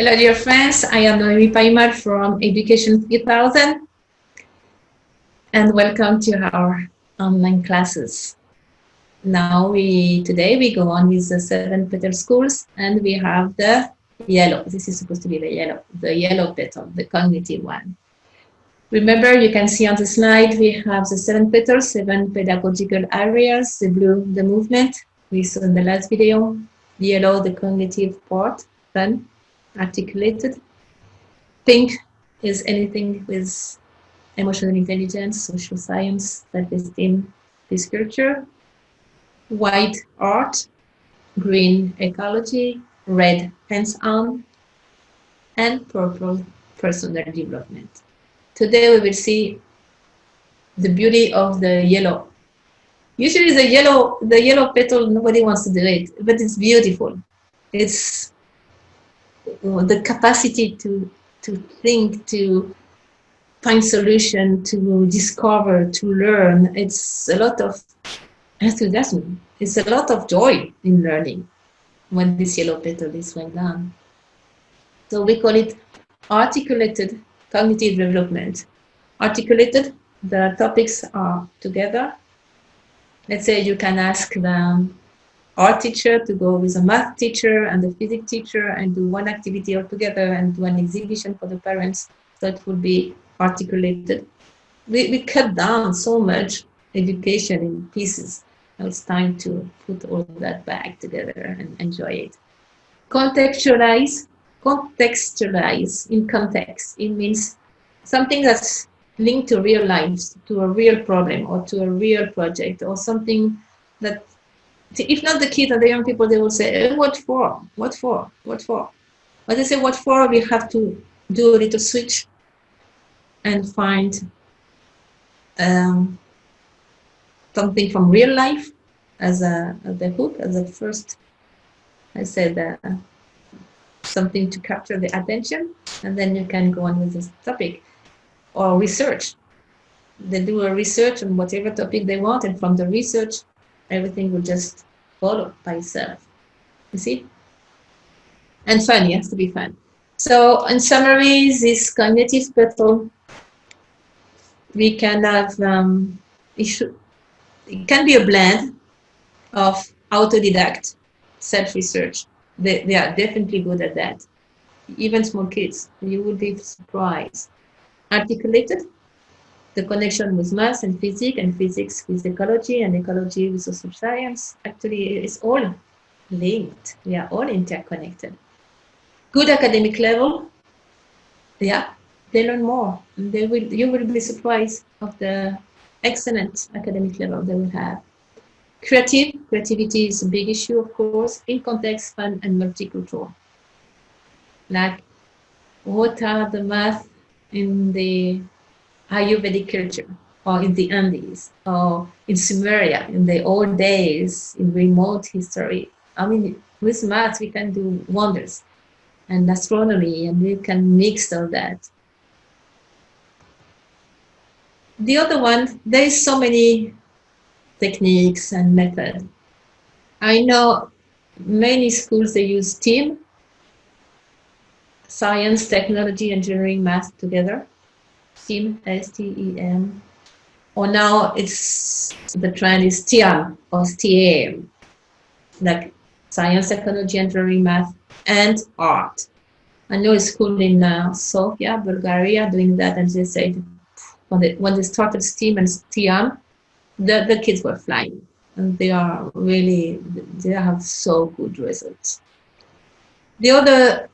Hello, dear friends. I am Noemi Paimar from Education 3000, and welcome to our online classes. Today we go on with the 7 petal schools, and we have the yellow. This is supposed to be the yellow petal, the cognitive one. Remember, you can see on the slide, we have the 7 petals, 7 pedagogical areas, the blue, the movement, we saw in the last video, the yellow, the cognitive part, fun, articulated. Pink is anything with emotional intelligence, social science, self-esteem, this culture. White, art. Green, ecology. Red, hands-on. And purple, personal development. Today we will see the beauty of the yellow. Usually the yellow petal, nobody wants to do it, but it's beautiful. It's the capacity to think, to find solution, to discover, to learn. It's a lot of enthusiasm. It's a lot of joy in learning when this yellow petal is well done. So we call it articulated cognitive development. Articulated, the topics are together. Let's say you can ask the art teacher to go with a math teacher and the physics teacher and do one activity all together and do an exhibition for the parents. So it would be articulated. We cut down so much education in pieces. Now it's time to put all that back together and enjoy it. Contextualize in context. It means something that's linked to real life, to a real problem or to a real project or something that, if not the kids and the young people, they will say, what for? What for? What for? When they say what for, we have to do a little switch and find something from real life as the hook, as the first, I said, something to capture the attention, and then you can go on with this topic. Or research. They do a research on whatever topic they want, and from the research, everything will just follow by itself. You see? And fun, it has to be fun. So in summary, this cognitive petal, we can have, it can be a blend of autodidact, self-research. They are definitely good at that. Even small kids, you will be surprised. Articulated, the connection with math and physics with ecology, and ecology with social science. Actually, it's all linked. We are all interconnected. Good academic level, yeah, they learn more. And you will be surprised of the excellent academic level they will have. Creativity is a big issue, of course, in context, fun, and multicultural. Like, what are the math in the Ayurvedic culture, or in the Andes, or in Sumeria, in the old days, in remote history? I mean, with math, we can do wonders, and astronomy, and we can mix all that. The other one, there is so many techniques and methods. I know many schools, they use STEAM, science, technology, engineering, math together. STEAM, S-T-E-M. Or now the trend is STEAM or STEAM, like science, technology, engineering, math, and art. I know a school in Sofia, Bulgaria, doing that, and they said when they started STEAM and STEAM, the kids were flying, and they have so good results. The other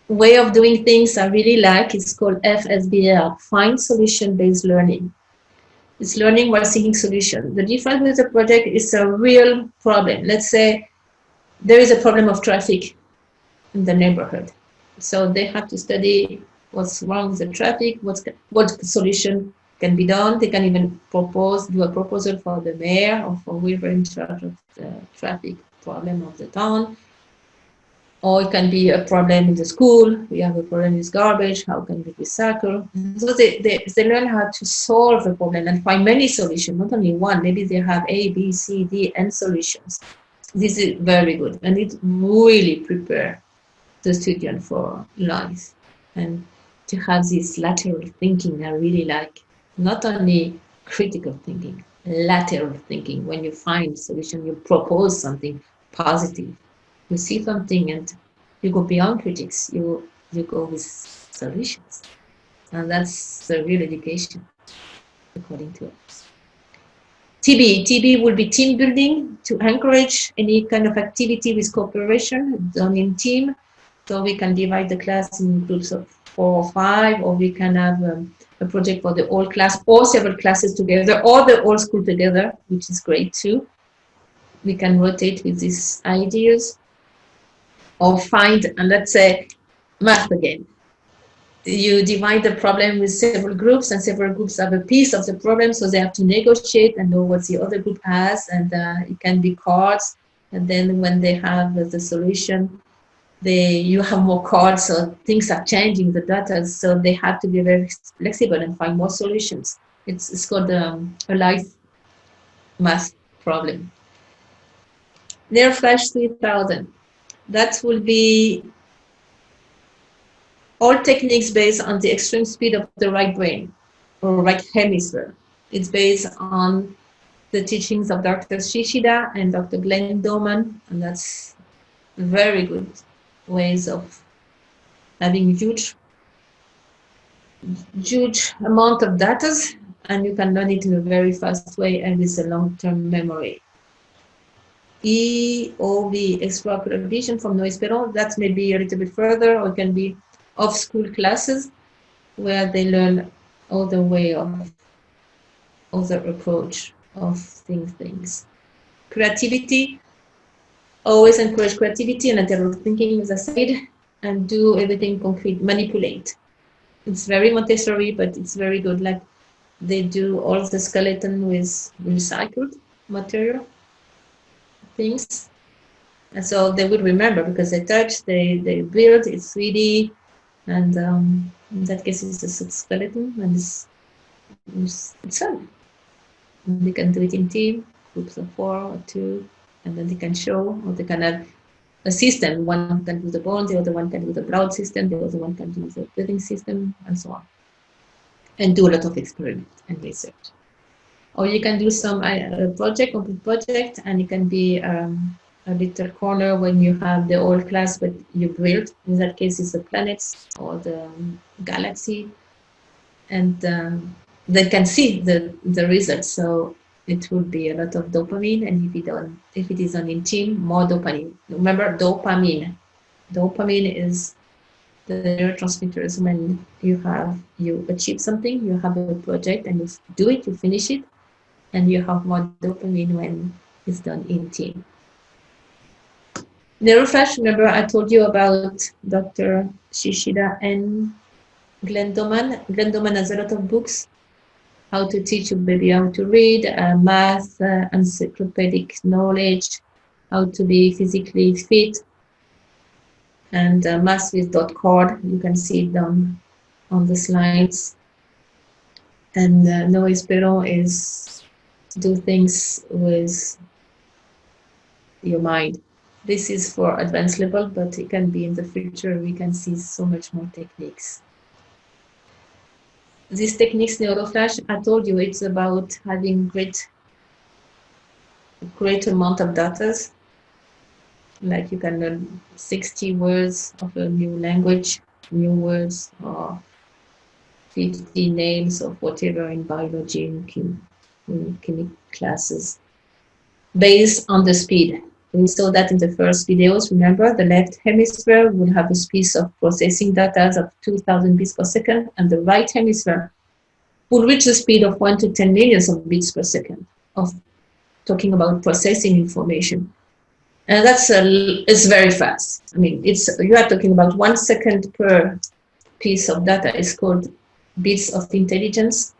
way of doing things I really like is called FSBL, Find Solution-Based Learning. It's learning while seeking solution. The difference with the project is a real problem. Let's say there is a problem of traffic in the neighborhood. So they have to study what's wrong with the traffic, what solution can be done. They can even do a proposal for the mayor or for whoever in charge of the traffic problem of the town. Or it can be a problem in the school. We have a problem with garbage. How can we recycle? So they learn how to solve the problem and find many solutions, not only one. Maybe they have A, B, C, D, and solutions. This is very good, and it really prepare the student for life. And to have this lateral thinking, I really like, not only critical thinking, lateral thinking. When you find a solution, you propose something positive. You see something and you go beyond critics. You go with solutions. And that's the real education, according to us. TB will be team building to encourage any kind of activity with cooperation done in team. So we can divide the class in groups of 4 or 5, or we can have a project for the whole class or several classes together, or the whole school together, which is great too. We can rotate with these ideas, or find, and let's say math again. You divide the problem with several groups, and several groups have a piece of the problem, so they have to negotiate and know what the other group has, and it can be cards. And then when they have the solution, you have more cards, so things are changing the data, so they have to be very flexible and find more solutions. It's called a life math problem. NeurFlash 3000. That will be all techniques based on the extreme speed of the right brain or right hemisphere. It's based on the teachings of Dr. Shishida and Dr. Glenn Doman, and that's very good ways of having huge amount of data, and you can learn it in a very fast way and with a long-term memory. EOV, extracurricular vision from Noise Perron, that may be a little bit further, or it can be off-school classes where they learn other way of other approach of things. Creativity, always encourage creativity and lateral thinking, as I said, and do everything concrete, manipulate. It's very Montessori, but it's very good. Like they do all the skeleton with recycled material things. And so they would remember because they touch, they build, it's 3D. And in that case, it's a skeleton, and it's fun. They can do it in team, groups of 4 or 2, and then they can show, or they can have a system. One can do the bone, the other one can do the blood system, the other one can do the breathing system, and so on. And do a lot of experiment and research. Or you can do some project, and it can be a little corner when you have the whole class, but you build. In that case, it's the planets or the galaxy, and they can see the results. So it will be a lot of dopamine, and if it is on in team, more dopamine. Remember, dopamine. Dopamine is the neurotransmitters when you achieve something, you have a project, and you do it, you finish it, and you have more dopamine when it's done in team. NeuroFlash, remember I told you about Dr. Shishida and Glenn Doman. Glenn Doman has a lot of books, how to teach your baby how to read, math, encyclopedic knowledge, how to be physically fit, and mathwith.cord. You can see it down on the slides. And Noise Perron is do things with your mind. This is for advanced level, but it can be in the future. We can see so much more techniques. These techniques, NeuroFlash, I told you it's about having great amount of data. Like you can learn 60 words of a new language, new words, or 50 names of whatever in biology and chemical classes, based on the speed. We saw that in the first videos. Remember, the left hemisphere will have a speed of processing data of 2,000 bits per second, and the right hemisphere will reach the speed of 1 to 10 millions of bits per second of talking about processing information. And that's it's very fast. I mean, you are talking about 1 second per piece of data. It's called bits of intelligence.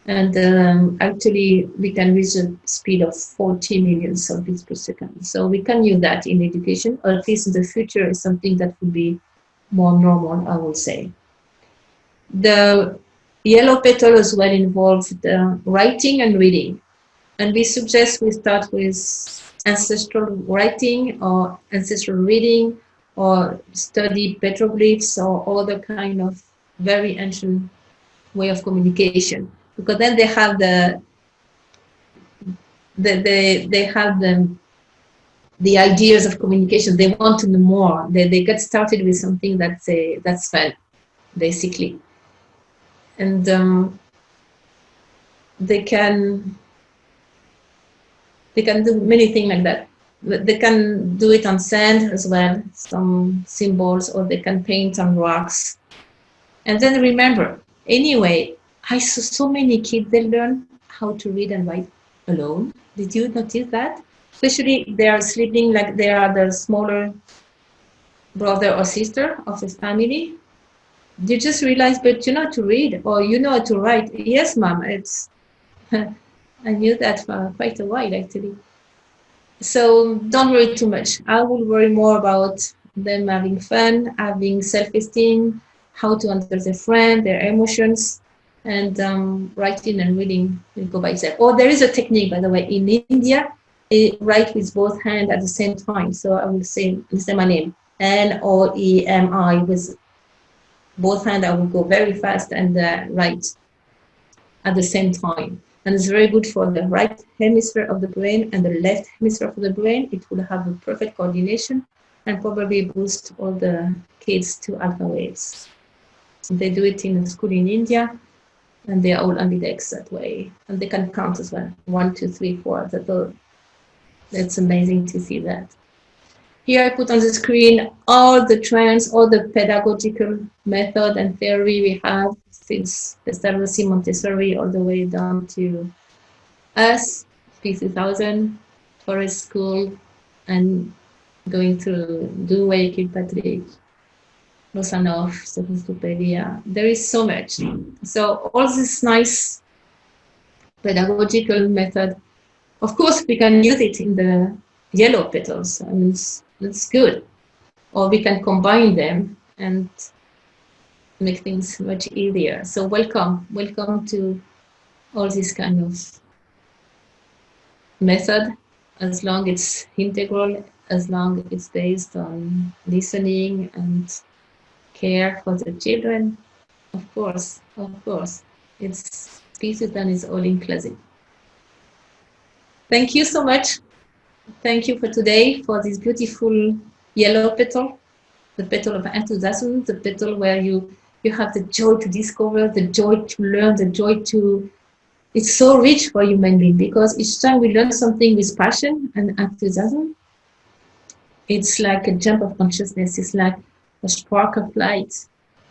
And actually, we can reach a speed of 40 millions of bits per second. So we can use that in education, or at least in the future is something that will be more normal, I would say. The yellow petal as well involves writing and reading. And we suggest we start with ancestral writing or ancestral reading, or study petroglyphs or other kind of very ancient way of communication, because then they have they have the ideas of communication. They want to know more. They get started with something that's fun, basically, and they can do many things like that. They can do it on sand as well, some symbols, or they can paint on rocks. And then remember, anyway, I saw so many kids, they learn how to read and write alone. Did you notice that? Especially they are sleeping like they are the smaller brother or sister of his family. You just realize, but you know how to read or you know how to write. Yes, mom, it's, I knew that for quite a while actually. So don't worry too much. I will worry more about them having fun, having self-esteem, how to understand their friend, their emotions, and writing and reading will go by itself. Oh, there is a technique, by the way, in India, write with both hands at the same time. So I will say my name, Noemi, with both hands. I will go very fast and write at the same time. And it's very good for the right hemisphere of the brain and the left hemisphere of the brain. It will have a perfect coordination and probably boost all the kids to alpha waves. They do it in a school in India, and they are all ambidextrous that way. And they can count as well. 1, 2, 3, 4. That's amazing to see that. Here I put on the screen all the trends, all the pedagogical method and theory we have since Pestalozzi, Montessori, all the way down to us, P2000, Forest School, and going through Douai, Kilpatrick, Rosanov, Sophistopedia. There is so much. So all this nice pedagogical method, of course, we can use it in the yellow petals. I mean, it's good. Or we can combine them and make things much easier. So welcome to all this kind of method, as long it's integral, as long it's based on listening and care for the children. Of course, it's P2000 is all inclusive. Thank you so much. Thank you for today, for this beautiful yellow petal, the petal of enthusiasm, the petal where you have the joy to discover, the joy to learn, the joy to, it's so rich for human being, because each time we learn something with passion and enthusiasm, it's like a jump of consciousness. It's like a spark of light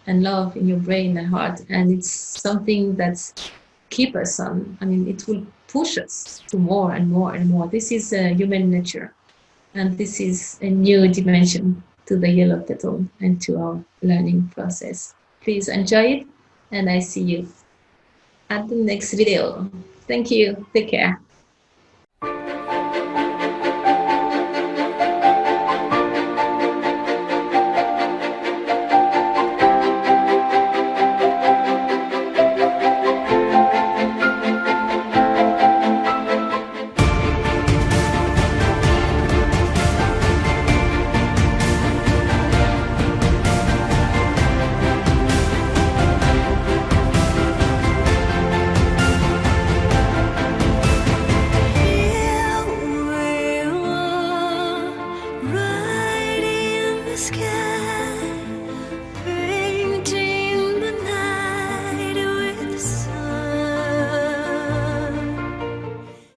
and love in your brain and heart. And it's something that's keep us on, I mean, it will push us to more and more and more. This is human nature. And this is a new dimension to the yellow petal and to our learning process. Please enjoy it, and I see you at the next video. Thank you. Take care.